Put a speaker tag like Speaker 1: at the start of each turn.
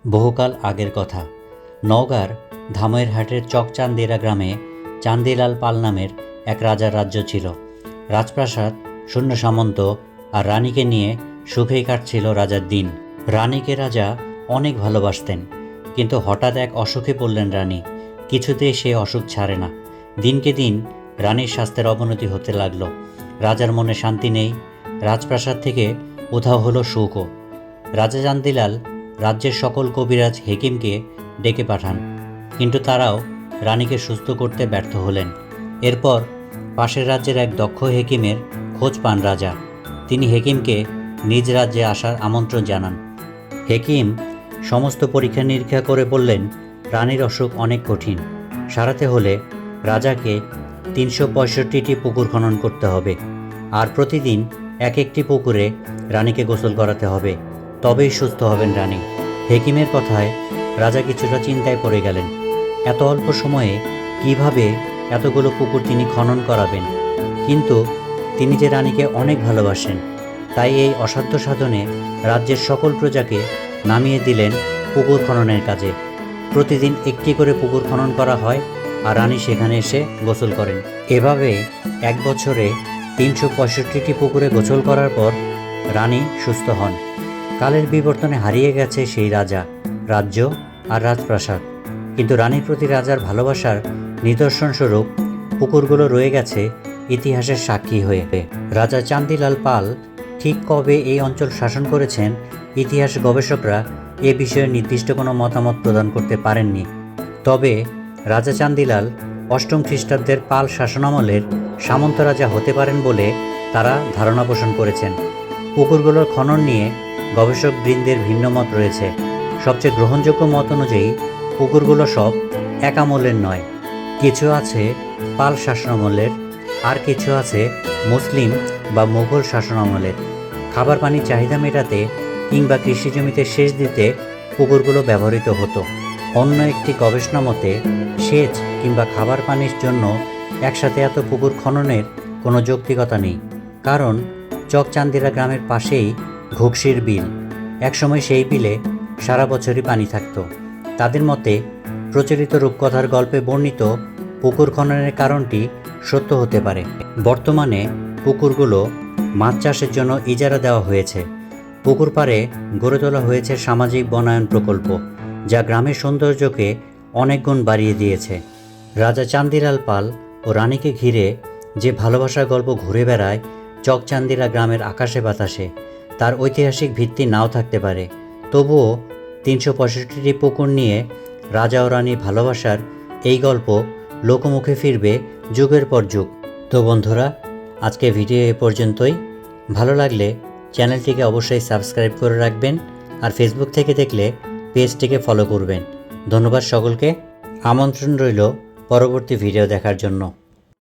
Speaker 1: বহুকাল আগের কথা। নওগাঁর ধামইরহাটের চকচান্দিরা গ্রামে চান্দিলাল পাল নামের এক রাজার রাজ্য ছিল। রাজপ্রাসাদ, শূন্য সামন্ত আর রানীকে নিয়ে সুখেই কাটছিল রাজার দিন। রানীকে রাজা অনেক ভালোবাসতেন, কিন্তু হঠাৎ এক অসুখে পড়লেন রানী। কিছুতেই সে অসুখ ছাড়ে না। দিনকে দিন রানীর স্বাস্থ্যের অবনতি হতে লাগলো। রাজার মনে শান্তি নেই। রাজপ্রাসাদ থেকে উধাও হলো সুখও। রাজা চান্দিলাল রাজ্যের সকল কবিরাজ হেকিমকে ডেকে পাঠান, কিন্তু তারাও রানীকে সুস্থ করতে ব্যর্থ হলেন। এরপর পাশের রাজ্যের এক দক্ষ হেকিমের খোঁজ পান রাজা। তিনি হেকিমকে নিজ রাজ্যে আসার আমন্ত্রণ জানান। হেকিম সমস্ত পরীক্ষা নিরীক্ষা করে বললেন, রানীর অসুখ অনেক কঠিন। সারাতে হলে রাজাকে ৩৬৫টি পুকুর খনন করতে হবে, আর প্রতিদিন এক একটি পুকুরে রানীকে গোসল করাতে হবে, তবেই সুস্থ হবেন রানী। হেকিমের কথায় রাজা কিছুটা চিন্তায় পড়ে গেলেন। এত অল্প সময়ে কিভাবে এতগুলো পুকুর তিনি খনন করাবেন? কিন্তু তিনি যে রানীকে অনেক ভালোবাসেন, তাই এই অসাধ্য সাধনে রাজ্যের সকল প্রজাকে নামিয়ে দিলেন পুকুর খননের কাজে। প্রতিদিন একটি করে পুকুর খনন করা হয়, আর রানী সেখানে এসে গোসল করেন। এভাবে এক বছরে ৩৬৫টি পুকুরে গোসল করার পর রানী সুস্থ হন। কালের বিবর্তনে হারিয়ে গেছে সেই রাজা, রাজ্য আর রাজপ্রাসাদ, কিন্তু রানীর প্রতি রাজার ভালোবাসার নিদর্শনস্বরূপ পুকুরগুলো রয়ে গেছে ইতিহাসের সাক্ষী হয়ে। রাজা চান্দিলাল পাল ঠিক কবে এই অঞ্চল শাসন করেছেন, ইতিহাস গবেষকরা এ বিষয়ে নির্দিষ্ট কোনো মতামত প্রদান করতে পারেননি। তবে রাজা চান্দিলাল অষ্টম খ্রিস্টাব্দের পাল শাসনামলের সামন্ত রাজা হতে পারেন বলে তারা ধারণা পোষণ করেছেন। পুকুরগুলোর খনন নিয়ে গবেষক বৃন্দের ভিন্ন মত রয়েছে। সবচেয়ে গ্রহণযোগ্য মত অনুযায়ী পুকুরগুলো সব এক আমলের নয়। কিছু আছে পাল শাসনামলের, আর কিছু আছে মুসলিম বা মুঘল শাসনামলের। খাবার পানির চাহিদা মেটাতে কিংবা কৃষি জমিতে সেচ দিতে পুকুরগুলো ব্যবহৃত হতো। অন্য একটি গবেষণা মতে সেচ কিংবা খাবার পানির জন্য একসাথে এত পুকুর খননের কোনো যৌক্তিকতা নেই, কারণ চকচান্দিরা গ্রামের পাশেই ঘুকশির বিল। একসময় সেই বিলে সারা বছরই পানি থাকত। তাদের মতে প্রচলিত রূপকথার গল্পে বর্ণিত পুকুর খননের কারণটি সত্য হতে পারে। বর্তমানে পুকুরগুলো মাছ চাষের জন্য ইজারা দেওয়া হয়েছে। পুকুর পাড়ে গড়ে তোলা হয়েছে সামাজিক বনায়ন প্রকল্প, যা গ্রামের সৌন্দর্যকে অনেক গুণ বাড়িয়ে দিয়েছে। রাজা চান্দিলাল পাল ও রানীকে ঘিরে যে ভালোবাসার গল্প ঘুরে বেড়ায় চকচান্দিরা গ্রামের আকাশে বাতাসে, তার ঐতিহাসিক ভিত্তি নাও থাকতে পারে, তবুও ৩৬৫টি পুকুর নিয়ে রাজা ও রানীর ভালোবাসার এই গল্প লোকমুখে ফিরবে যুগের পর যুগ। তো বন্ধুরা, আজকে ভিডিও এ পর্যন্তই। ভালো লাগলে চ্যানেলটিকে অবশ্যই সাবস্ক্রাইব করে রাখবেন, আর ফেসবুক থেকে দেখলে পেজটিকে ফলো করবেন। ধন্যবাদ সকলকে। আমন্ত্রণ রইল পরবর্তী ভিডিও দেখার জন্য।